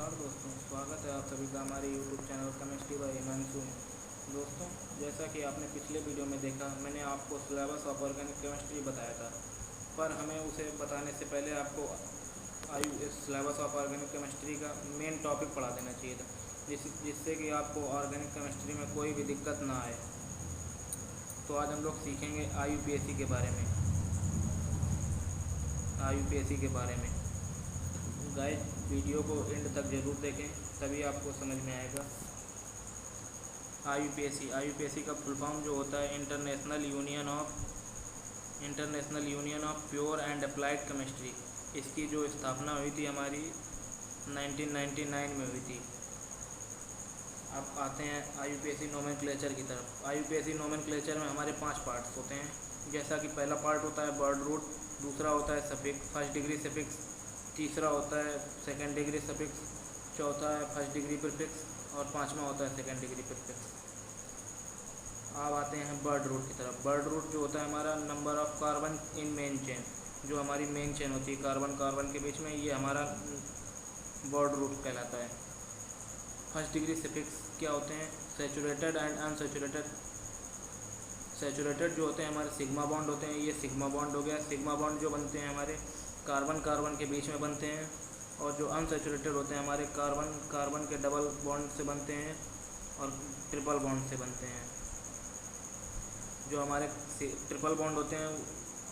नमस्कार दोस्तों, स्वागत है आप सभी का हमारे YouTube channel chemistry bye Himanshu में। दोस्तों, जैसा कि आपने पिछले वीडियो में देखा, मैंने आपको सिलेबस ऑफ ऑर्गेनिक केमिस्ट्री बताया था, पर हमें उसे बताने से पहले आपको सिलेबस ऑफ ऑर्गेनिक केमिस्ट्री का मेन टॉपिक पढ़ा देना चाहिए था, जिससे कि आपको ऑर्गेनिक केमिस्ट्री में कोई भी दिक्कत ना आए। तो आज हम लोग सीखेंगे IUPAC के बारे में। IUPAC के बारे में गाइस, वीडियो को एंड तक ज़रूर देखें, तभी आपको समझ में आएगा। IUPAC का फुल फॉर्म जो होता है international union of pure and applied chemistry. इसकी जो स्थापना हुई थी हमारी 1999 में हुई थी। अब आते हैं IUPAC नोमेनक्लेचर की तरफ। IUPAC नोमेनक्लेचर में हमारे 5 पार्ट्स होते हैं, जैसा कि पहला पार्ट होता है वर्ड रूट, दूसरा होता है सफिक्स, फर्स्ट डिग्री सफिक्स, तीसरा होता है सेकंड डिग्री सफिक्स, चौथा है फर्स्ट डिग्री प्रीफिक्स और पांचवा होता है सेकंड डिग्री प्रीफिक्स। अब आते हैं बर्ड रूट की तरफ। बर्ड रूट जो होता है हमारा number of carbon in main chain, जो हमारी मेन चेन होती है कार्बन कार्बन के बीच में, ये हमारा बर्ड रूट कहलाता है। फर्स्ट डिग्री सफिक्स क्या होते हैं? Saturated and unsaturated. सैचुरेटेड जो होते हैं हमारे सिग्मा बॉन्ड होते हैं, ये सिग्मा बॉन्ड हो गया। सिग्मा बॉन्ड जो बनते हैं हमारे कार्बन कार्बन के बीच में बनते हैं, और जो अनसैचुरेटेड होते हैं हमारे कार्बन कार्बन के डबल बॉन्ड से बनते हैं और ट्रिपल बॉन्ड से बनते हैं। जो हमारे ट्रिपल बॉन्ड होते हैं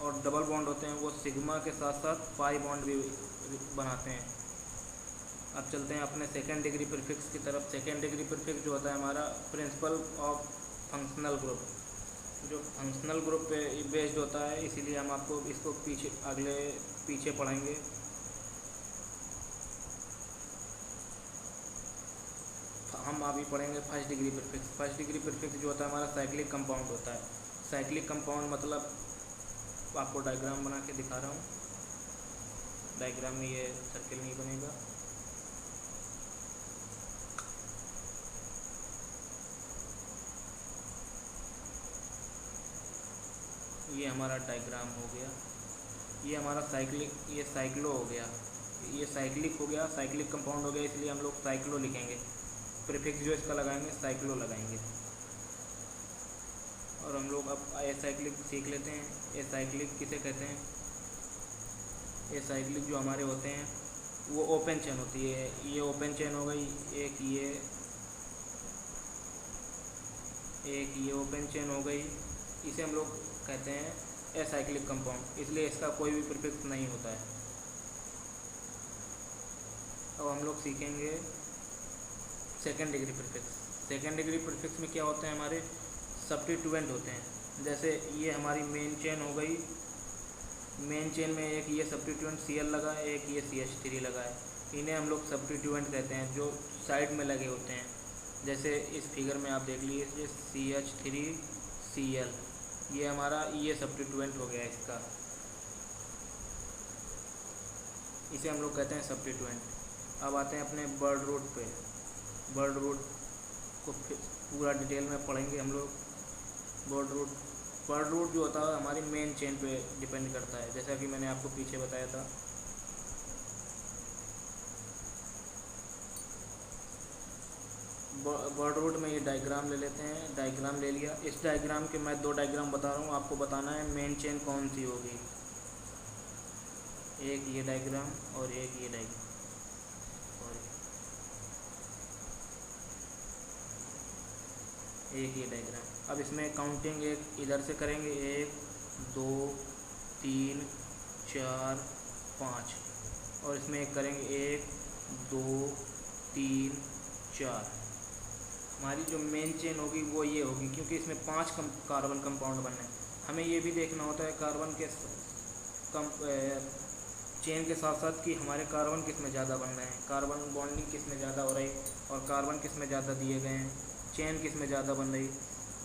और डबल बॉन्ड होते हैं, वो सिग्मा के साथ साथ पाई बॉन्ड भी बनाते हैं। अब चलते हैं अपने सेकेंड डिग्री प्रीफिक्स की तरफ। सेकेंड डिग्री प्रीफिक्स जो होता है हमारा प्रिंसिपल ऑफ फंक्शनल ग्रुप, जो फंक्शनल ग्रुप पे बेस्ड होता है, इसीलिए हम आपको इसको पीछे पढ़ेंगे। हम अभी पढ़ेंगे first degree prefix. First degree prefix जो होता है हमारा साइक्लिक कंपाउंड होता है। साइक्लिक कंपाउंड मतलब आपको डायग्राम बना के दिखा रहा हूँ। डायग्राम में ये सर्किल नहीं बनेगा। ये हमारा डायग्राम हो गया। ये हमारा ये साइक्लो हो गया, ये साइक्लिक हो गया, साइक्लिक कंपाउंड हो गया, इसलिए हम लोग साइक्लो लिखेंगे। प्रीफिक्स जो इसका लगाएंगे साइक्लो लगाएंगे। और हम लोग अब एसाइक्लिक सीख लेते हैं। एसाइक्लिक किसे कहते हैं? एसाइक्लिक जो हमारे होते हैं वो ओपन चेन होती है। ये ओपन चेन हो गई, एक ये ओपन चेन हो गई। इसे हम लोग कहते हैं एसाइक्लिक कंपाउंड, इसलिए इसका कोई भी प्रीफिक्स नहीं होता है। अब हम लोग सीखेंगे second degree prefix. Second degree prefix में क्या होते हैं? हमारे सब्स्टिट्यूएंट होते हैं। जैसे ये हमारी मेन चेन हो गई, मेन चेन में एक ये सब्स्टिट्यूएंट Cl लगा है, एक ये CH3 लगा है। इन्हें हम लोग सब्स्टिट्यूएंट कहते हैं, जो साइड में लगे होते हैं। जैसे इस फिगर में आप देख लीजिए CH3Cl, ये हमारा ये सब्स्टिट्यूएंट हो गया इसका, इसे हम लोग कहते हैं सब्स्टिट्यूएंट। अब आते हैं अपने बर्ड रूट पे। बर्ड रूट को पूरा डिटेल में पढ़ेंगे हम लोग। बर्ड रूट जो होता है हमारी मेन चेन पे डिपेंड करता है, जैसा कि मैंने आपको पीछे बताया था। बर्ड रूट में ये डायग्राम ले लेते हैं। डायग्राम ले लिया। इस डायग्राम के मैं 2 डायग्राम बता रहा हूँ, आपको बताना है मेन चेन कौन सी होगी। एक ये डायग्राम और एक ये डायग्राम, एक ये डायग्राम। अब इसमें काउंटिंग एक इधर से करेंगे, 1 2 3 4 5, और इसमें एक करेंगे 1 2 3 4। हमारी जो मेन चेन होगी वो ये होगी, क्योंकि इसमें 5 कार्बन कंपाउंड बनने हैं। हमें ये भी देखना होता है कार्बन के चेन के साथ साथ कि हमारे कार्बन किस में ज़्यादा बन रहे हैं, कार्बन बॉन्डिंग किस में ज़्यादा हो रही और कार्बन किस में ज़्यादा दिए गए हैं, चेन किस में ज़्यादा बन रही,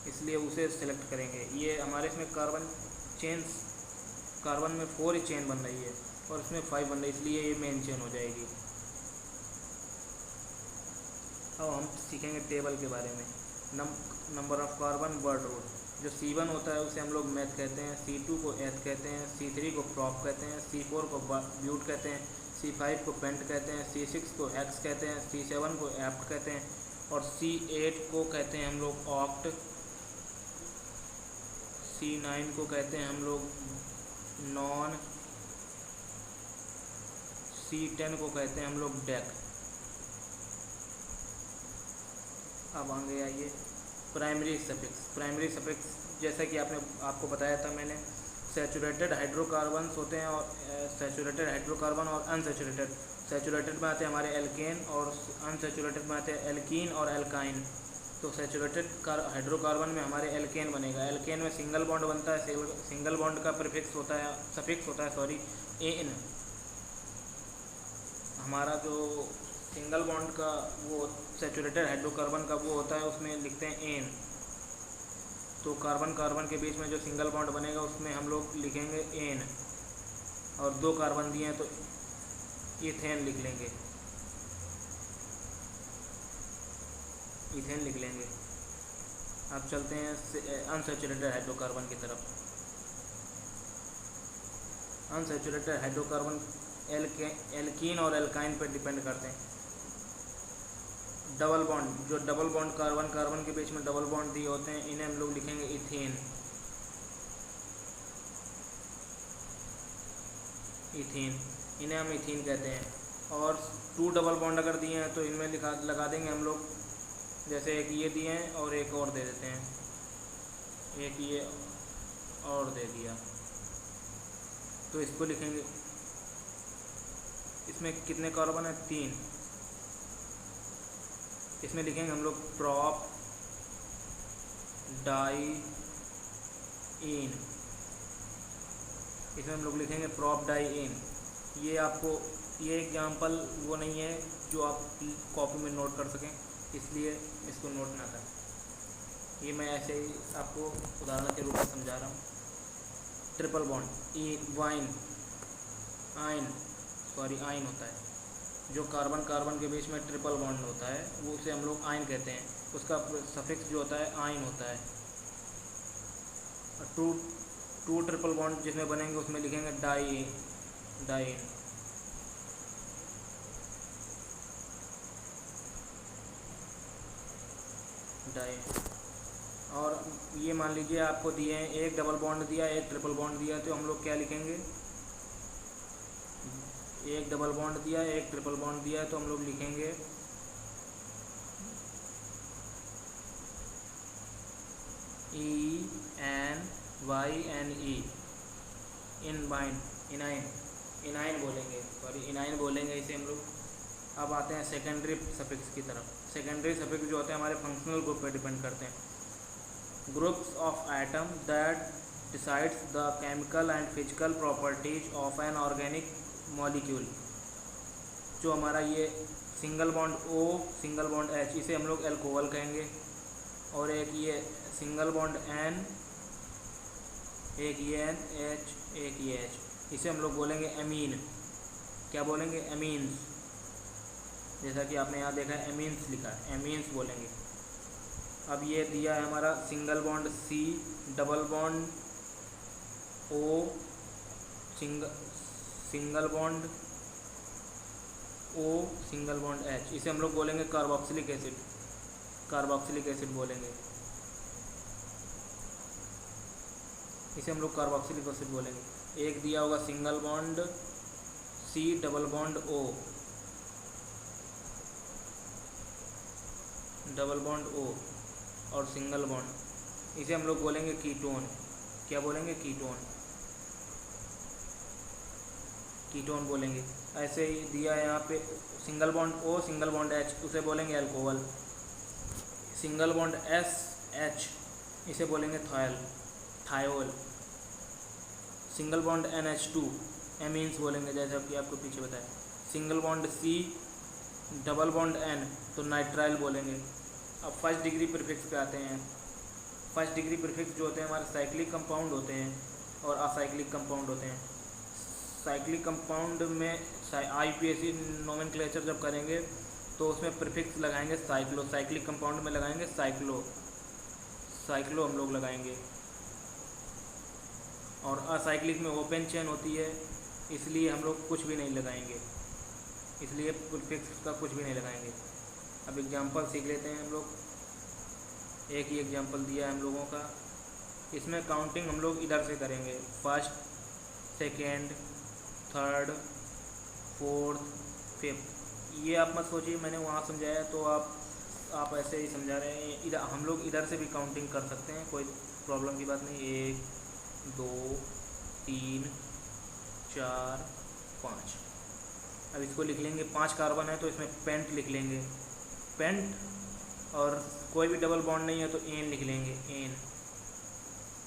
इसलिए उसे सिलेक्ट करेंगे। ये हमारे इसमें कार्बन में 4 ही चेन बन रही है और इसमें 5 बन रही है, इसलिए ये मेन चेन हो जाएगी। अब हम सीखेंगे टेबल के बारे में। Number of carbon word root. जो C1 होता है उसे हम लोग मैथ कहते हैं, C2 को एथ कहते हैं, C3 को प्रॉप कहते हैं, C4 को ब्यूट कहते हैं, C5 को पेंट कहते हैं, C6 को हेक्स कहते हैं, C7 को एप्ट कहते हैं और C8 को कहते हैं हम लोग ऑक्ट, C9 को कहते हैं हम लोग नॉन, C10 को कहते हैं हम लोग डेक। अब आगे आइए प्राइमरी सफिक्स। प्राइमरी सफिक्स जैसा कि आपको बताया था मैंने, सैचुरेटेड हाइड्रोकार्बन्स होते हैं और सैचुरेटेड हाइड्रोकार्बन और अनसैचुरेटेड। सैचुरेटेड में आते हैं हमारे एल्केन और अनसैचुरेटेड में आते हैं एल्कीन और एल्काइन। तो सैचुरेटेड हाइड्रोकार्बन में हमारे एल्केन बनेगा। एल्केन में सिंगल बॉन्ड बनता है, सिंगल बॉन्ड का प्रीफिक्स होता है, सफिक्स होता है सॉरी, एन। हमारा जो सिंगल बॉन्ड का वो सैचुरेटेड हाइड्रोकार्बन का वो होता है, उसमें लिखते हैं एन। तो कार्बन कार्बन के बीच में जो सिंगल बॉन्ड बनेगा उसमें हम लोग लिखेंगे एन, और 2 कार्बन दिए हैं तो इथेन लिख लेंगे, इथेन लिख लेंगे। अब चलते हैं अनसैचुरेटेड हाइड्रोकार्बन की तरफ। अनसैचुरेटेड हाइड्रोकार्बन एल्कीन और एल्काइन पर डिपेंड करते हैं। डबल बॉन्ड, जो डबल बॉन्ड कार्बन कार्बन के बीच में डबल बॉन्ड दिए होते हैं, इन्हें हम लोग लिखेंगे इथेन, इथेन, इन्हें हम इथीन कहते हैं। और 2 डबल बॉन्ड अगर दिए हैं तो इनमें लगा देंगे हम लोग, जैसे एक ये दिए हैं और एक और दे देते हैं, एक ये और दे दिया, तो इसको लिखेंगे, इसमें कितने कार्बन है? 3। इसमें लिखेंगे हम लोग प्रॉप डाई इन, इसमें हम लोग लिखेंगे प्रॉप डाई इन। ये आपको, ये एग्जाम्पल वो नहीं है जो आप कॉपी में नोट कर सकें, इसलिए इसको नोट ना करें। ये मैं ऐसे ही आपको उदाहरण के रूप में समझा रहा हूँ। ट्रिपल बॉन्ड वाइन, आइन होता है, जो कार्बन कार्बन के बीच में ट्रिपल बॉन्ड होता है वो उसे हम लोग आइन कहते हैं, उसका सफिक्स जो होता है आइन होता है। और 2 ट्रिपल बॉन्ड जिसमें बनेंगे उसमें लिखेंगे डाइन, और ये मान लीजिए आपको दिए हैं, एक डबल बॉन्ड दिया, एक ट्रिपल बॉन्ड दिया, तो हम लोग क्या लिखेंगे? एक डबल बॉन्ड दिया, एक ट्रिपल बॉन्ड दिया है तो हम लोग लिखेंगे ENYNE, इनाइन बोलेंगे, सॉरी इनाइन बोलेंगे इसे हम लोग। अब आते हैं सेकेंडरी सफिक्स की तरफ। सेकेंडरी सफिक्स जो होते हैं हमारे फंक्शनल ग्रुप पे डिपेंड करते हैं। Groups of atom that decides the chemical and physical properties of an organic molecule. जो हमारा ये single bond O, single bond H, इसे हम लोग एल्कोहल कहेंगे। और एक ये सिंगल बॉन्ड N, एक ये N, H, एक ये H, इसे हम लोग बोलेंगे एमीन। क्या बोलेंगे? एमीन्स। जैसा कि आपने यहाँ देखा है एमीन्स लिखा है, एमीन्स बोलेंगे। अब ये दिया है हमारा single bond C, double bond O, single bond O, single bond H, इसे हम लोग बोलेंगे कार्बोक्सिलिक एसिड, कार्बोक्सिलिक एसिड बोलेंगे, इसे हम लोग कार्बोक्सिलिक एसिड बोलेंगे। एक दिया होगा single bond C, double bond O, double bond O और सिंगल बॉन्ड, इसे हम लोग बोलेंगे कीटोन। क्या बोलेंगे? कीटोन, कीटोन बोलेंगे। ऐसे ही दिया है यहाँ पे single bond O, single bond H, उसे बोलेंगे अल्कोहल। सिंगल बॉन्ड SH, इसे बोलेंगे thiol. Single bond NH2, amines बोलेंगे, जैसा कि आपको पीछे बताया। Single bond C, double bond N, तो नाइट्राइल बोलेंगे। अब फर्स्ट डिग्री प्रीफिक्स पे आते हैं। फर्स्ट डिग्री प्रीफिक्स जो होते हैं हमारे साइक्लिक कंपाउंड होते हैं और असाइक्लिक कंपाउंड होते हैं। साइक्लिक कंपाउंड में IUPAC नोमेनक्लेचर जब करेंगे तो उसमें प्रीफिक्स लगाएंगे साइक्लो। साइक्लिक कंपाउंड में लगाएंगे साइक्लो हम लोग लगाएंगे। और असाइक्लिक में ओपन चेन होती है, इसलिए हम लोग कुछ भी नहीं लगाएंगे। इसलिए प्रीफिक्स का कुछ भी नहीं लगाएंगे। अब एग्जांपल सीख लेते हैं हम लोग। एक ही एग्जांपल दिया है हम लोगों का। इसमें काउंटिंग हम लोग इधर से करेंगे, first, second, third, fourth, fifth. ये आप मत सोचिए मैंने वहाँ समझाया तो आप ऐसे ही समझा रहे हैं। इधर हम लोग इधर से भी काउंटिंग कर सकते हैं, कोई प्रॉब्लम की बात नहीं। 1 2 3 4 5। अब इसको लिख लेंगे, 5 कार्बन है तो इसमें पेंट लिख लेंगे, पेंट। और कोई भी डबल बॉन्ड नहीं है तो एन लिख लेंगे, एन।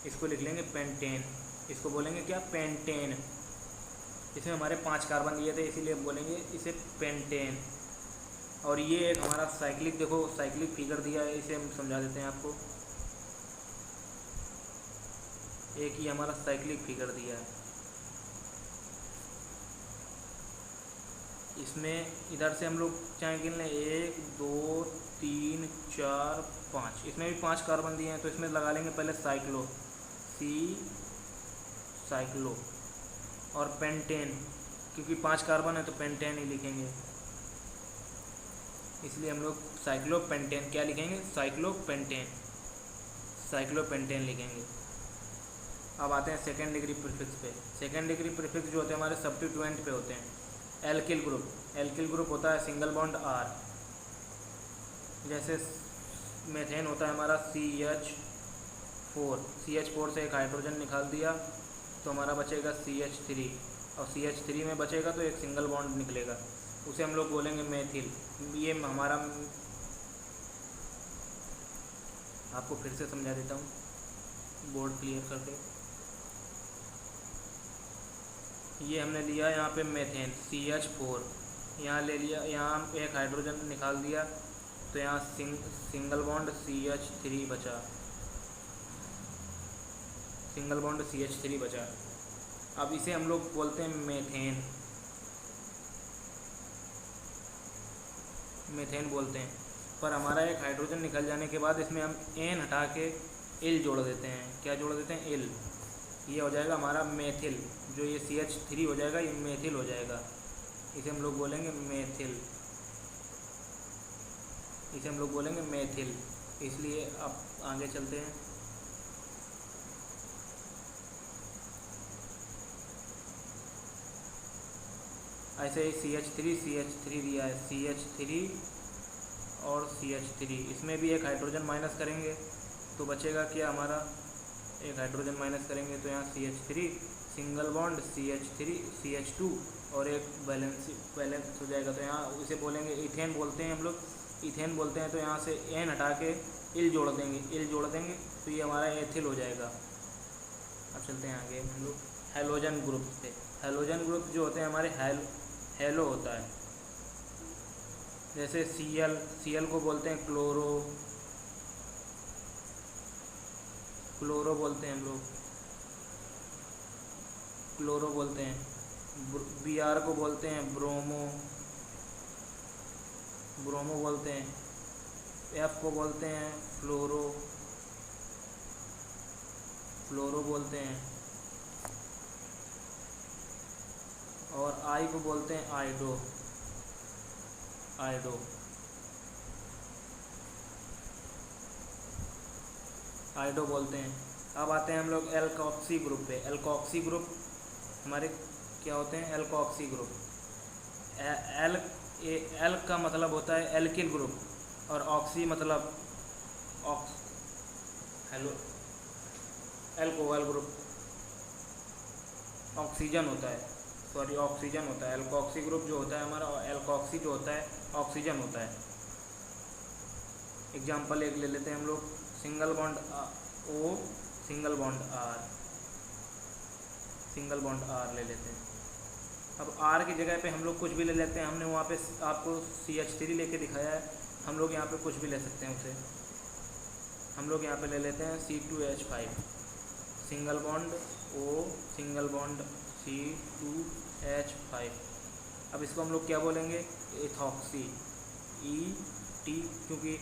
इसको लिख लेंगे पेंटेन। इसको बोलेंगे क्या, पेंटेन। इसमें हमारे 5 कार्बन दिए थे इसीलिए बोलेंगे इसे पेंटेन। और ये एक हमारा साइक्लिक, देखो साइक्लिक फिगर दिया है, इसे हम समझा देते हैं आपको। एक ही हमारा साइक्लिक फिगर दिया है। इसमें इधर से हम लोग चाहे गिन लें 1 2 3 4 5। इसमें भी 5 कार्बन दिए हैं तो इसमें लगा लेंगे पहले साइक्लो, सी साइक्लो। और पेंटेन, क्योंकि 5 कार्बन है तो पेंटेन ही लिखेंगे, इसलिए हम लोग साइक्लोपेंटेन क्या लिखेंगे, साइक्लोपेंटेन, साइक्लोपेंटेन लिखेंगे। अब आते हैं सेकेंड डिग्री प्रीफिक्स पे। सेकेंड डिग्री प्रीफिक्स जो होते हैं हमारे सब्स्टिट्यूएंट पे होते हैं। एल्किल ग्रुप, एल्किल ग्रुप होता है सिंगल बॉन्ड R। जैसे मेथेन होता है हमारा CH4, CH4 से एक हाइड्रोजन निकाल दिया तो हमारा बचेगा CH3, और CH3 में बचेगा तो एक सिंगल बॉन्ड निकलेगा, उसे हम लोग बोलेंगे मेथिल। ये हमारा, आपको फिर से समझा देता हूँ बोर्ड क्लियर करके। ये हमने लिया यहाँ पे मेथेन CH4, यहाँ ले लिया, यहाँ एक हाइड्रोजन निकाल दिया तो यहाँ सिंगल बॉन्ड CH3 बचा, सिंगल बॉन्ड CH3 बचा। अब इसे हम लोग बोलते हैं मेथेन, मेथेन बोलते हैं। पर हमारा एक हाइड्रोजन निकल जाने के बाद इसमें हम एन हटा के एल जोड़ देते हैं। क्या जोड़ देते हैं, एल। ये हो जाएगा हमारा मेथिल। जो ये CH3 हो जाएगा ये मेथिल हो जाएगा, इसे हम लोग बोलेंगे मेथिल, इसे हम लोग बोलेंगे मेथिल। इसलिए अब आगे चलते हैं। ऐसे ही CH3 दिया है, CH3 और CH3, इसमें भी एक हाइड्रोजन माइनस करेंगे तो बचेगा क्या हमारा, एक हाइड्रोजन माइनस करेंगे तो यहाँ CH3 single bond CH3 CH2 और एक बैलेंस हो जाएगा। तो यहाँ इसे बोलेंगे इथेन बोलते हैं हम लोग, इथेन बोलते हैं। तो यहाँ से एन हटा के इल जोड़ देंगे, इल जोड़ देंगे तो ये हमारा एथिल हो जाएगा। अब चलते हैं आगे हम लोग हेलोजन ग्रुप पे। हेलोजन ग्रुप जो होते हैं हमारे हेलो होता है। जैसे Cl को बोलते हैं क्लोरो, क्लोरो बोलते हैं हम लोग, क्लोरो बोलते हैं। Br को बोलते हैं ब्रोमो, ब्रोमो बोलते हैं। F को बोलते हैं फ्लोरो, फ्लोरो बोलते हैं। और I को बोलते हैं आइडो, आइडो। आइडो बोलते हैं। अब आते हैं हम लोग एल्कोक्सी ग्रुप पे। एल्कोक्सी ग्रुप हमारे क्या होते हैं, एल्कोक्सी ग्रुप। एल का मतलब होता है एल्किल ग्रुप और ऑक्सी मतलब एल्कोहल ग्रुप, ऑक्सीजन होता है, सॉरी ऑक्सीजन होता है। एल्कोक्सी ग्रुप जो होता है हमारा, एल्कोक्सी जो होता है ऑक्सीजन होता है। एग्जाम्पल एक ले लेते हैं हम लोग, single bond O single bond R, single bond R ले लेते हैं। अब R की जगह पे हम लोग कुछ भी ले लेते हैं। हमने वहाँ पे आपको CH3 लेके दिखाया है, हम लोग यहाँ पे कुछ भी ले सकते हैं उसे। हम लोग यहाँ पे ले लेते हैं C2H5, single bond O single bond C2H5। अब इसको हम लोग क्या बोलेंगे, इथॉक्सी, ET, क्योंकि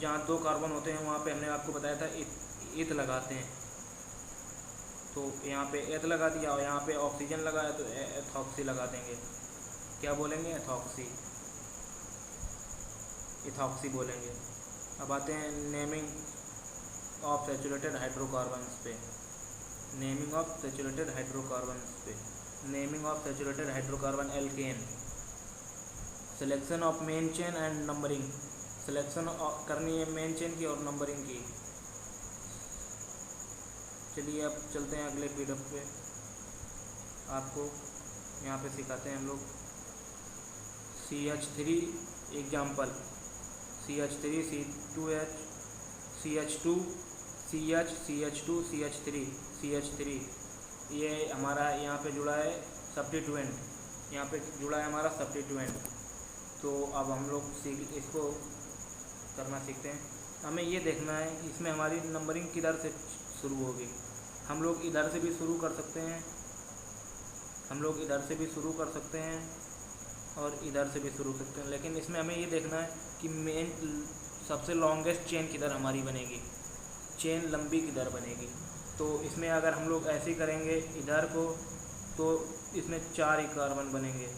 जहाँ 2 कार्बन होते हैं वहाँ पे हमने आपको बताया था इथ लगाते हैं। तो यहाँ पे एथ लगा दिया और यहाँ पे ऑक्सीजन लगाया तो एथॉक्सी लगा देंगे। क्या बोलेंगे? एथॉक्सी, इथॉक्सी बोलेंगे। अब आते हैं नेमिंग ऑफ सैचुरेटेड हाइड्रोकार्बन्स पे। नेमिंग ऑफ सैचुरेटेड हाइड्रोकार्बन्स पे। Naming of saturated hydrocarbon alkane. Selection of main chain and numbering. Selection करनी है मेन चेन की और नंबरिंग की। चलिए अब चलते हैं अगले पीडीएफ पे, आपको यहाँ पे सिखाते हैं हम लोग। CH3 example, CH3 C2H CH2 CH CH2 CH3 ये हमारा यहाँ पे जुड़ा है सब्स्टिट्यूएंट, यहाँ पे जुड़ा है हमारा सब्स्टिट्यूएंट। तो अब हम लोग इसको करना सीखते हैं। हमें ये देखना है इसमें हमारी नंबरिंग किधर से शुरू होगी। हम लोग इधर से भी शुरू कर सकते हैं, हम लोग इधर से भी शुरू कर सकते हैं और इधर से भी शुरू कर सकते हैं, लेकिन इसमें हमें ये देखना है कि मेन सबसे लॉन्गेस्ट चेन किधर हमारी बनेगी, चेन लंबी किधर बनेगी। तो इसमें अगर हम लोग ऐसे करेंगे इधर को तो इसमें 4 ही कार्बन बनेंगे,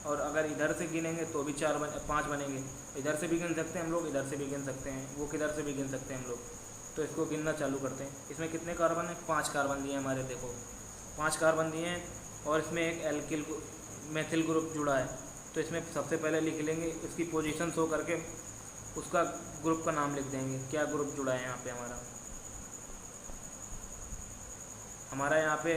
और अगर इधर से गिनेंगे तो भी 5 बनेंगे। इधर से भी गिन सकते हैं हम लोग, इधर से भी गिन सकते हैं, वो किधर से भी गिन सकते हैं हम लोग। तो इसको गिनना चालू करते हैं। इसमें कितने कार्बन हैं? 5 कार्बन दिए हमारे, देखो 5 कार्बन दिए हैं, और इसमें एक एल्किल मेथिल ग्रुप जुड़ा है। तो इसमें सबसे पहले लिख लेंगे उसकी पोजीशन शो करके, उसका ग्रुप का नाम लिख देंगे, क्या ग्रुप जुड़ा है यहाँ पे हमारा यहाँ पे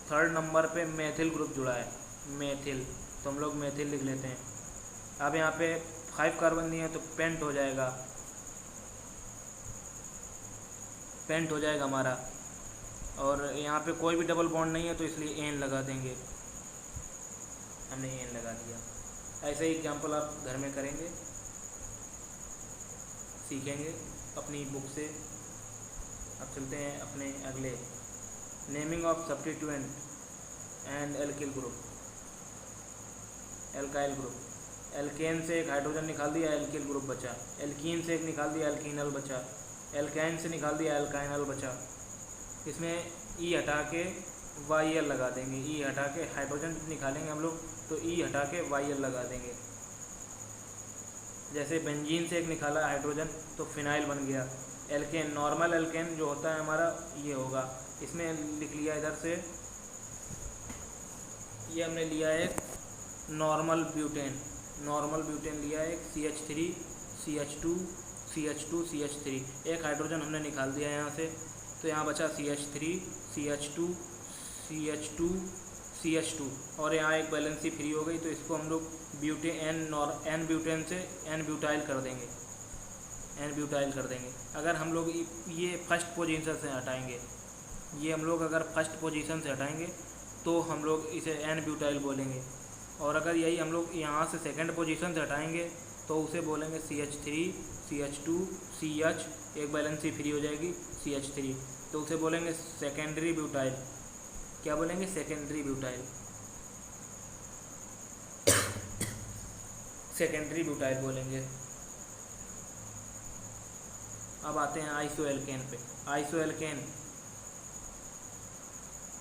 3rd नंबर पे मेथिल ग्रुप जुड़ा है, मेथिल। तो हम लोग मेथिल लिख लेते हैं। अब यहाँ पे 5 कार्बन दिए हैं तो पेंट हो जाएगा, पेंट हो जाएगा हमारा। और यहाँ पे कोई भी डबल बॉन्ड नहीं है तो इसलिए एन लगा देंगे, हमने एन लगा दिया। ऐसे ही एग्जाम्पल आप घर में करेंगे, सीखेंगे अपनी बुक से। अब चलते हैं अपने अगले, naming of substituent and alkyl group, alkyl group. Alkane से एक हाइड्रोजन निकाल दिया, एल्किल ग्रुप बचा। एल्कीन से एक निकाल दिया, एल्कीनल बचा। एल्काइन से निकाल दिया, एल्काइनल बचा। इसमें ई हटा के YL लगा देंगे, ई हटा के हाइड्रोजन निकालेंगे हम लोग तो ई हटा के YL लगा देंगे। जैसे बेंजीन से एक निकाला हाइड्रोजन तो फिनाइल बन गया। एल्केन, नॉर्मल एल्केन जो होता है हमारा ये होगा। इसमें लिख लिया इधर से, ये हमने लिया है नॉर्मल ब्यूटेन, नॉर्मल ब्यूटेन लिया है CH3 CH2 CH2 CH3। एक हाइड्रोजन हमने निकाल दिया यहाँ से, तो यहाँ बचा CH3 CH2 CH2 CH2, और यहाँ एक बैलेंसी फ्री हो गई। तो इसको हम लोग एन ब्यूटेन से एन ब्यूटाइल कर देंगे, एन ब्यूटाइल कर देंगे। अगर हम लोग ये फर्स्ट पोजीशन से हटाएंगे, ये हम लोग अगर फर्स्ट पोजीशन से हटाएंगे तो हम लोग इसे एन ब्यूटाइल बोलेंगे। और अगर यही हम लोग यहाँ से सेकंड पोजीशन से हटाएंगे तो उसे बोलेंगे CH3 CH2 CH, एक बैलेंसी फ्री हो जाएगी CH3, तो उसे बोलेंगे सेकेंडरी ब्यूटाइल। क्या बोलेंगे? सेकेंडरी ब्यूटाइल, सेकेंडरी ब्यूटाइल बोलेंगे। अब आते हैं आइसो एल्केन पे। आइसो एल्केन,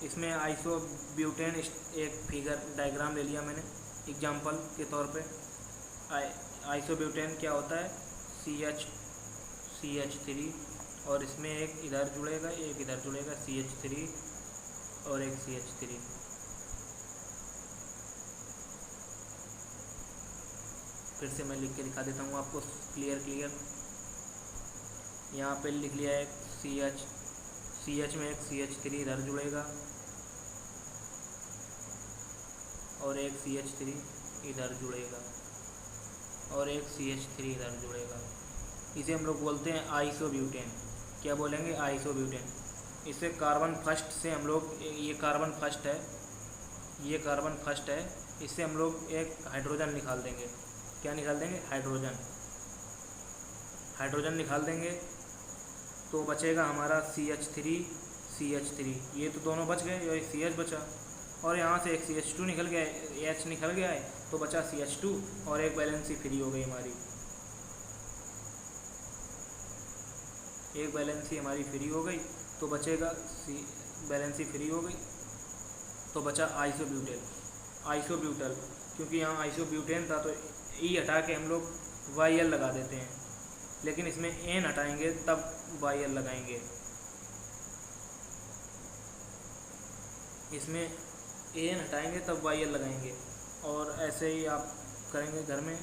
इसमें आइसो ब्यूटेन एक फिगर डायग्राम ले लिया मैंने एग्जाम्पल के तौर पे। आइसो ब्यूटेन क्या होता है? CH3, और इसमें एक इधर जुड़ेगा, एक इधर जुड़ेगा, CH3 और एक CH3। फिर से मैं लिख के दिखा देता हूँ आपको क्लियर। यहाँ पे लिख लिया है CH में एक CH3 इधर जुड़ेगा और एक CH3 इधर जुड़ेगा और एक CH3 इधर जुड़ेगा। इसे हम लोग बोलते हैं आइसोब्यूटेन। क्या बोलेंगे? आइसोब्यूटेन। इससे कार्बन फर्स्ट से हम लोग, ये कार्बन फर्स्ट है, ये कार्बन फर्स्ट है, इससे हम लोग एक हाइड्रोजन निकाल देंगे। क्या निकाल देंगे? हाइड्रोजन, हाइड्रोजन निकाल देंगे तो बचेगा हमारा CH3, ये तो दोनों बच गए, ये CH बचा, और यहाँ से एक CH2 निकल गया है, H निकल गया है, तो बचा CH2 और एक बैलेंसी फ्री हो गई हमारी, एक बैलेंसी हमारी फ्री हो गई तो बचेगा बैलेंसी फ्री हो गई तो बचा आइसोब्यूटेल। क्योंकि यहाँ आइसोब्यूटेन था तो ई हटा के हम लोग YL लगा देते हैं, लेकिन इसमें एन हटाएंगे तब YL लगाएंगे। इसमें एन हटाएंगे तब YL लगाएंगे। और ऐसे ही आप करेंगे घर में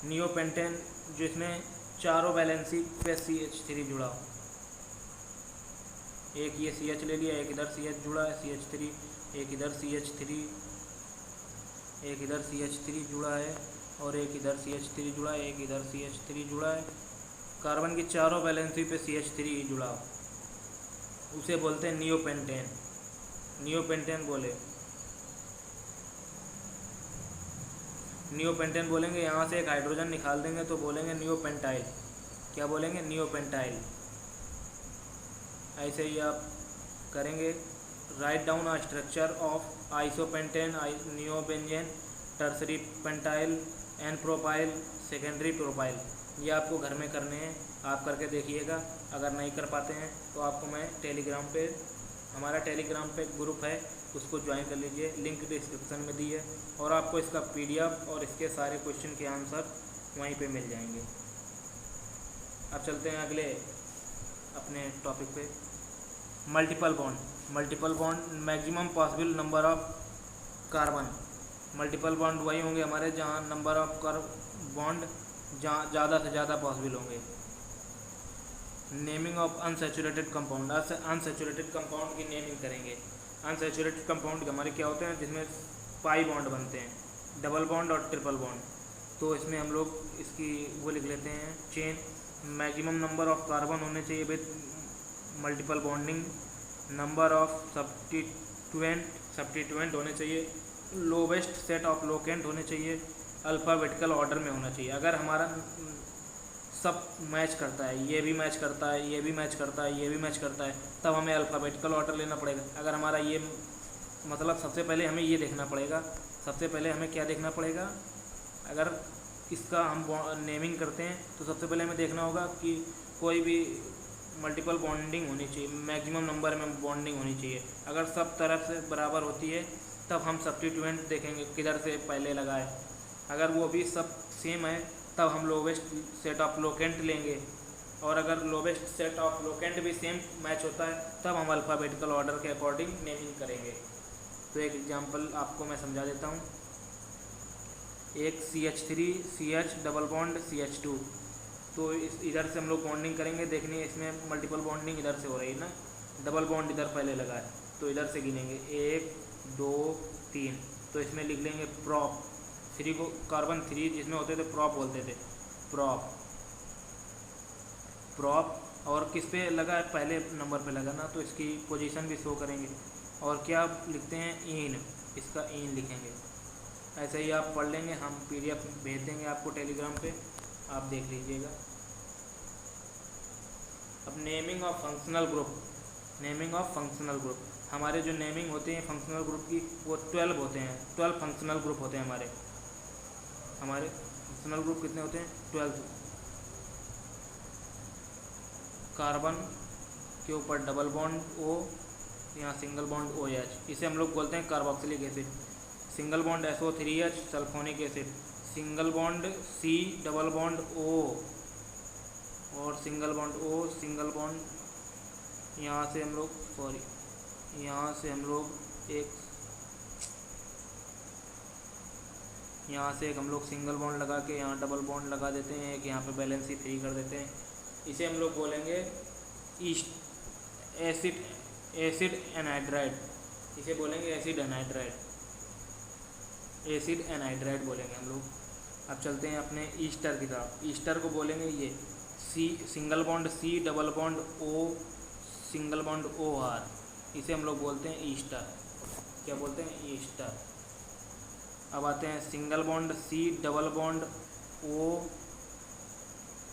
नियोपेंटेन जिसमें चारों वैलेंसी पे CH3 जुड़ा हो। एक ये CH ले लिया, एक इधर CH जुड़ा है CH3, एक इधर CH3, एक इधर CH3 जुड़ा है और एक इधर CH3 जुड़ा है, एक इधर CH3 जुड़ा है। कार्बन की चारों वैलेंसी पे CH3 जुड़ा हो, उसे बोलते हैं नियोपेंटेन। नियोपेंटेन बोलेंगे। यहाँ से एक हाइड्रोजन निकाल देंगे तो बोलेंगे नियोपेंटाइल। क्या बोलेंगे? नियोपेंटाइल। ऐसे ही आप करेंगे। Write down a structure of isopentane, neobenzene, tertiary pentyl, n propyl, secondary propyl. ये आपको घर में करने हैं, आप करके देखिएगा। अगर नहीं कर पाते हैं तो आपको मैं टेलीग्राम पे, हमारा टेलीग्राम पे ग्रुप है, उसको ज्वाइन कर लीजिए, लिंक डिस्क्रिप्शन में दी है। और आपको इसका PDF और इसके सारे क्वेश्चन के आंसर वहीं पे मिल जाएंगे। अब चलते हैं अगले अपने टॉपिक पे। Multiple bond, maximum possible number of carbon. Multiple bond वही होंगे हमारे जहाँ नंबर ऑफ बॉन्ड जहाँ ज़्यादा से ज़्यादा पॉसिबल होंगे। Naming of unsaturated compound, unsaturated compound की नेमिंग करेंगे। अनसैचुरेटेड कंपाउंड हमारे क्या होते हैं? जिसमें पाई बॉन्ड बनते हैं, डबल बॉन्ड और ट्रिपल बॉन्ड। तो इसमें हम लोग इसकी वो लिख लेते हैं chain. Maximum number of carbon होने चाहिए with multiple bonding. Number of substituent होने चाहिए। लोवेस्ट सेट ऑफ लोकेंट होने चाहिए। अल्फ़ाबेटिकल ऑर्डर में होना चाहिए। अगर हमारा सब मैच करता है, ये भी मैच करता है, ये भी मैच करता है, ये भी मैच करता है, तब हमें अल्फ़ाबेटिकल ऑर्डर लेना पड़ेगा। अगर हमारा ये मतलब सबसे पहले हमें ये देखना पड़ेगा, सबसे पहले हमें क्या देखना पड़ेगा? अगर इसका हम नेमिंग करते हैं तो सबसे पहले हमें देखना होगा कि कोई भी मल्टीपल बॉन्डिंग होनी चाहिए, मैक्सिमम नंबर में बॉन्डिंग होनी चाहिए। अगर सब तरफ से बराबर होती है तब हम सब्स्टिट्यूएंट देखेंगे किधर से पहले लगाए। अगर वो भी सब सेम है तब हम लोवेस्ट सेट ऑफ लोकेंट लेंगे। और अगर लोवेस्ट सेट ऑफ लोकेंट भी सेम मैच होता है तब हम अल्फ़ाबेटिकल ऑर्डर के अकॉर्डिंग नेमिंग करेंगे। तो एक एग्जांपल आपको मैं समझा देता हूँ। एक CH3 CH double bond CH2, तो इधर से हम लोग बॉन्डिंग करेंगे। देखनी है इसमें मल्टीपल बॉन्डिंग इधर से हो रही है ना, डबल बॉन्ड इधर पहले लगा है तो इधर से गिनेंगे 1 2 3। तो इसमें लिख लेंगे प्रॉप। 3 को कार्बन 3 जिसमें होते थे प्रॉप बोलते थे, प्रॉप। और किस पे लगा है? पहले नंबर पे लगा ना, तो इसकी पोजीशन भी शो करेंगे। और क्या लिखते हैं? इन, इसका इन लिखेंगे। ऐसे ही आप पढ़ लेंगे, हम PDF भेज देंगे आपको टेलीग्राम पे, आप देख लीजिएगा। अब नेमिंग ऑफ फंक्शनल ग्रुप, हमारे जो नेमिंग होते हैं फंक्शनल ग्रुप की वो 12 होते हैं। 12 फंक्शनल ग्रुप होते हैं हमारे फंक्शनल ग्रुप कितने होते हैं? 12। कार्बन के ऊपर डबल बॉन्ड O, यहाँ सिंगल बॉन्ड OH, इसे हम लोग बोलते हैं carboxylic acid. Single bond SO3H sulphonic acid. Single bond C double bond O और single bond O, single bond यहाँ से हम लोग सिंगल बॉन्ड लगा के यहाँ डबल बॉन्ड लगा देते हैं, एक यहाँ पे बैलेंसी फ्री कर देते हैं। इसे हम लोग बोलेंगे एसिड एनहाइड्राइड। इसे बोलेंगे एसिड एनहाइड्राइड बोलेंगे हम लोग। अब चलते हैं अपने ईस्टर की तरफ। ईस्टर को बोलेंगे ये single bond C double bond O single bond OR, इसे हम लोग बोलते हैं ईस्टर। क्या बोलते हैं? ईस्टर। अब आते हैं single bond C double bond O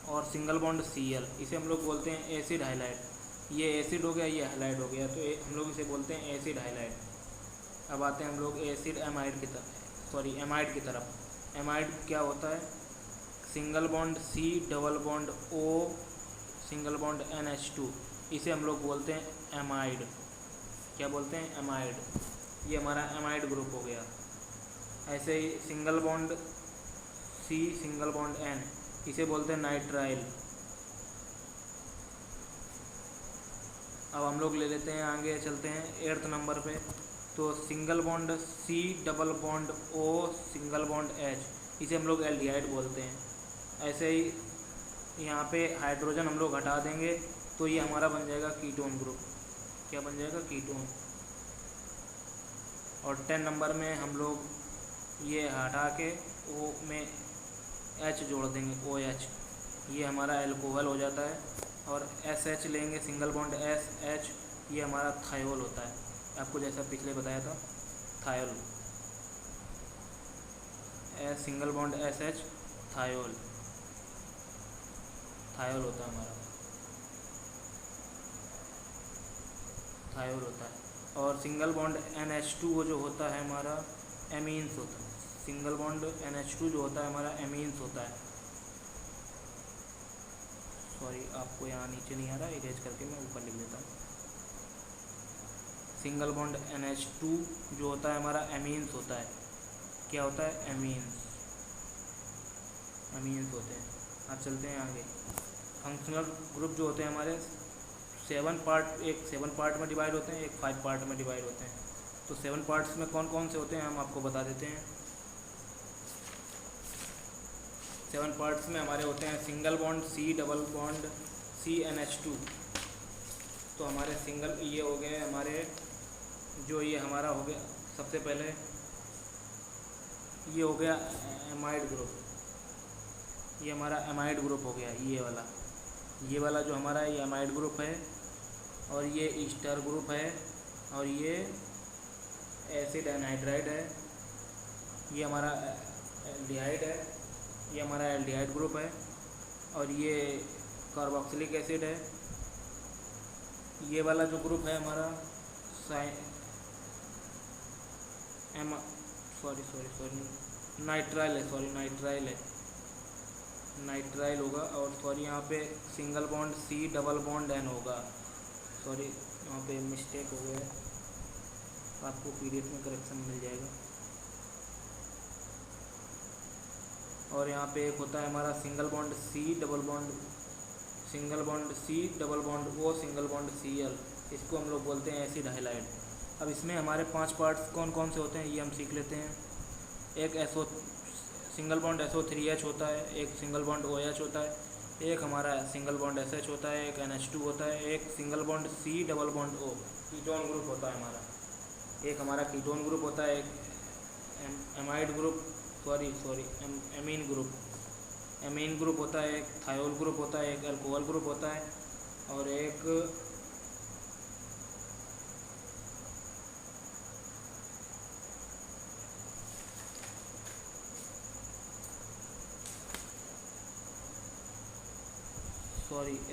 और सिंगल बॉन्ड Cl, इसे हम लोग बोलते हैं एसिड हाइलाइड। ये एसिड हो गया, ये हाइलाइड हो गया, तो हम लोग इसे बोलते हैं एसिड हाइलाइड। अब आते हैं हम लोग एसिड एमाइड की तरफ। एमाइड क्या होता है? Single bond C double bond O single bond NH2, इसे हम लोग बोलते हैं एमाइड। क्या बोलते हैं? एमाइड। ये हमारा एमाइड ग्रुप हो गया। ऐसे ही single bond C single bond N, इसे बोलते हैं नाइट्राइल। अब हम लोग ले लेते हैं, आगे चलते हैं 8th नंबर पे। तो single bond C double bond O single bond H, इसे हम लोग एल्डिहाइड बोलते हैं। ऐसे ही यहाँ पे हाइड्रोजन हम लोग हटा देंगे तो ये हमारा बन जाएगा कीटोन ग्रुप। क्या बन जाएगा? कीटोन। और 10 नंबर में हम लोग ये हटा के O में H जोड़ देंगे, OH, ये हमारा एल्कोहल हो जाता है। और SH लेंगे सिंगल बॉन्ड SH, ये हमारा थायोल होता है। आपको जैसा पिछले बताया था, thiol, single bond SH, thiol, thiol होता है हमारा, थायोल होता है। और सिंगल बॉन्ड NH2 जो होता है हमारा एमीन्स होता है। सिंगल बॉन्ड NH2 जो होता है हमारा एमीन्स होता है। सॉरी, आपको यहाँ नीचे नहीं आ रहा, इरेज करके मैं ऊपर लिख देता हूँ। सिंगल बॉन्ड NH2 जो होता है हमारा एमीन्स होता है। क्या होता है? एमीन्स, एमीन्स होते हैं। अब चलते हैं आगे। फंक्शनल ग्रुप जो होते हैं हमारे 7 पार्ट, एक 7 पार्ट में डिवाइड होते हैं, एक 5 पार्ट में डिवाइड होते हैं। तो 7 पार्ट्स में कौन कौन से होते हैं हम आपको बता देते हैं। 7 पार्ट्स में हमारे होते हैं single bond C double bond CNH2। तो हमारे सिंगल ये हो गए हमारे, जो ये हमारा हो गया सबसे पहले, ये हो गया एमाइड ग्रुप। ये हमारा एमाइड ग्रुप हो गया, ये वाला जो हमारा ये एमाइड ग्रुप है। और ये ईस्टर ग्रुप है, और ये एसिड एनहाइड्राइड है। ये हमारा एल्डिहाइड है, ये हमारा एल्डिहाइड ग्रुप है। और ये कार्बोक्सिलिक एसिड है। ये वाला जो ग्रुप है हमारा नाइट्राइल है, नाइट्राइल होगा। और सॉरी, यहाँ पे single bond C double bond N होगा। सॉरी, यहाँ पे मिस्टेक हो गया है, आपको पीडीएफ में करेक्शन मिल जाएगा। और यहाँ पे एक होता है हमारा single bond C double bond O single bond Cl, इसको हम लोग बोलते हैं एसिड हाइलाइड। अब इसमें हमारे 5 पार्ट्स कौन कौन से होते हैं ये हम सीख लेते हैं। एक सिंगल बॉन्ड SO3H होता है, एक सिंगल बॉन्ड OH होता है, एक हमारा सिंगल बॉन्ड SH होता है, एक NH2 होता है, एक single bond C double bond O ketone group होता है हमारा। एक हमारा कीटोन ग्रुप होता है, एक एमाइड ग्रुप, एमीन ग्रुप होता है, एक थायोल ग्रुप होता है, एक अल्कोहल ग्रुप होता है, और एक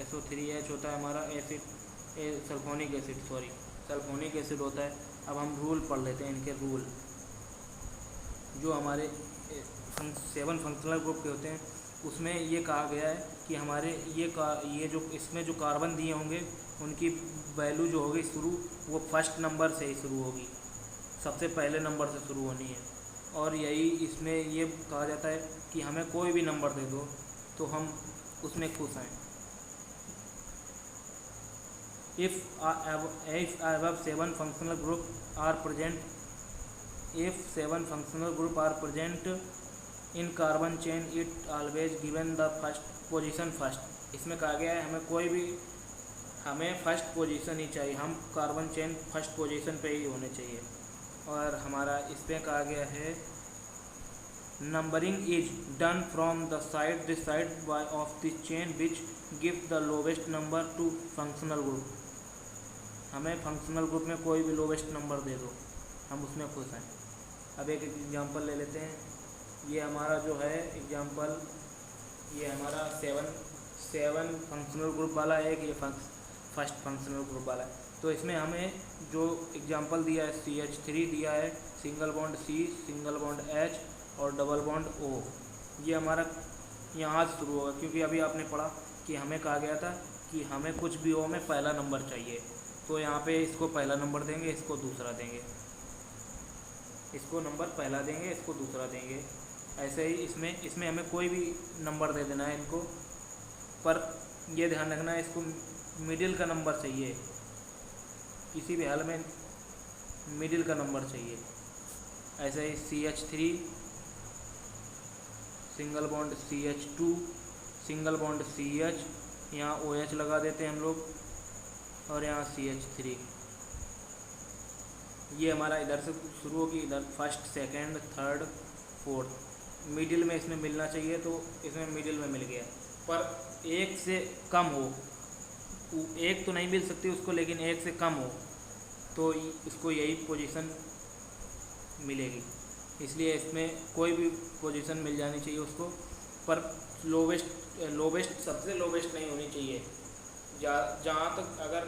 SO3H होता है हमारा एसिड, सल्फोनिक एसिड होता है। अब हम रूल पढ़ लेते हैं, इनके रूल जो हमारे 7 फंक्शनल ग्रुप के होते हैं। उसमें ये कहा गया है कि हमारे ये जो इसमें जो कार्बन दिए होंगे उनकी वैल्यू जो होगी शुरू, वो फर्स्ट नंबर से ही शुरू होगी, सबसे पहले नंबर से शुरू होनी है। और यही इसमें ये कहा जाता है कि हमें कोई भी नंबर दे दो तो हम उसमें खुश हैं। If above 7 functional group are present, if 7 functional group are present in carbon chain, it always given the first position first। इसमें कहा गया है हमें फर्स्ट पोजीशन ही चाहिए, हम कार्बन चेन फर्स्ट पोजीशन पे ही होने चाहिए। और हमारा इसमें कहा गया है numbering is done from this side of the chain which give the lowest number two functional group. हमें फंक्शनल ग्रुप में कोई भी लोवेस्ट नंबर दे दो, हम उसमें खुश हैं। अब एक एग्जांपल ले लेते हैं। ये हमारा जो है एग्जांपल, ये हमारा 7 फंक्शनल ग्रुप वाला है, ये फर्स्ट फंक्शनल ग्रुप वाला है। तो इसमें हमें जो एग्जांपल दिया है CH3 दिया है, single bond C, single bond H और डबल बॉन्ड O। ये हमारा यहाँ से शुरू होगा, क्योंकि अभी आपने पढ़ा कि हमें कहा गया था कि हमें कुछ भी O में पहला नंबर चाहिए। तो यहाँ पे इसको पहला नंबर देंगे, इसको दूसरा देंगे। इसको नंबर पहला देंगे, इसको दूसरा देंगे। ऐसे ही इसमें हमें कोई भी नंबर दे देना है इनको, पर ये ध्यान रखना है इसको मिडिल का नंबर चाहिए, किसी भी हाल में मिडिल का नंबर चाहिए। ऐसे ही CH3 single bond CH2 single bond CH, यहाँ OH लगा देते हैं हम लोग, और यहाँ CH3। ये हमारा इधर से शुरू होगी, इधर first second third fourth, middle में इसमें मिलना चाहिए, तो इसमें मिडिल में मिल गया। पर एक से कम हो, एक तो नहीं मिल सकती उसको, लेकिन एक से कम हो तो इसको यही पोजीशन मिलेगी। इसलिए इसमें कोई भी पोजीशन मिल जानी चाहिए उसको, पर लोवेस्ट सबसे लोवेस्ट नहीं होनी चाहिए। जहाँ तक अगर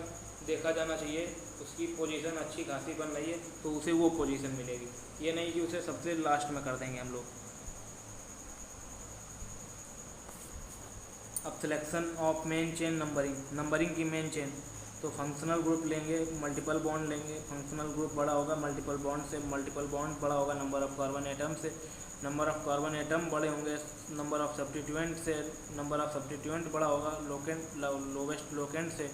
देखा जाना चाहिए उसकी पोजीशन अच्छी खासी बन रही है तो उसे वो पोजीशन मिलेगी, ये नहीं कि उसे सबसे लास्ट में कर देंगे हम लोग। अब selection of main chain numbering की मेन चेन, तो फंक्शनल ग्रुप लेंगे, मल्टीपल बॉन्ड लेंगे। फंक्शनल ग्रुप बड़ा होगा मल्टीपल बॉन्ड से, मल्टीपल बॉन्ड बड़ा होगा नंबर ऑफ कार्बन एटम से, नंबर ऑफ कार्बन एटम बड़े होंगे नंबर ऑफ सब्स्टिट्यूएंट से, नंबर ऑफ सब्स्टिट्यूएंट बड़ा होगा लोवेस्ट लोकेंट से,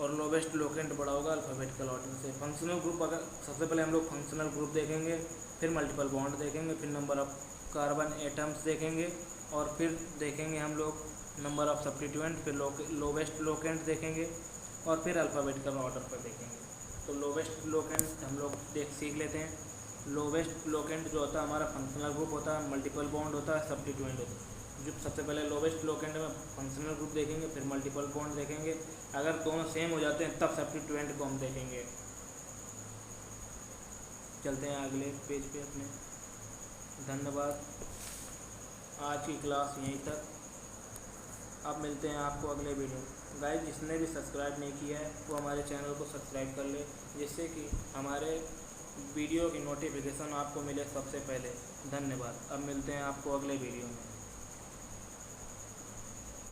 और लोवेस्ट लोकेंट बड़ा होगा अल्फ़ाबेटिकल ऑर्डर से। फंक्शनल ग्रुप अगर सबसे पहले हम लोग फंक्शनल ग्रुप देखेंगे, फिर मल्टीपल बॉन्ड देखेंगे, फिर नंबर ऑफ कार्बन एटम्स देखेंगे, और फिर देखेंगे हम लोग नंबर ऑफ सब्स्टिट्यूएंट, फिर लोवेस्ट लोकेंट देखेंगे, और फिर अल्फ़ाबेटिकल ऑर्डर पर देखेंगे। तो लोवेस्ट लोकेंट हम लोग सीख लेते हैं। लोवेस्ट लोकेंट जो होता है हमारा फंक्शनल ग्रुप होता है, मल्टीपल बॉन्ड होता है, सब्स्टिट्यूएंट होता है। जो सबसे पहले लोवेस्ट लोकेंट में फंक्शनल ग्रुप देखेंगे, फिर मल्टीपल बॉन्ड देखेंगे। अगर दोनों सेम हो जाते हैं तब सब्स्टिट्यूएंट को हम देखेंगे। चलते हैं अगले पेज पे अपने। धन्यवाद, आज की क्लास यहीं तक। अब मिलते हैं आपको अगले वीडियो। गाइस, जिसने भी सब्सक्राइब नहीं किया है वो हमारे चैनल को सब्सक्राइब कर ले, जिससे कि हमारे वीडियो की नोटिफिकेशन आपको मिले सबसे पहले। धन्यवाद। अब मिलते हैं आपको अगले वीडियो में।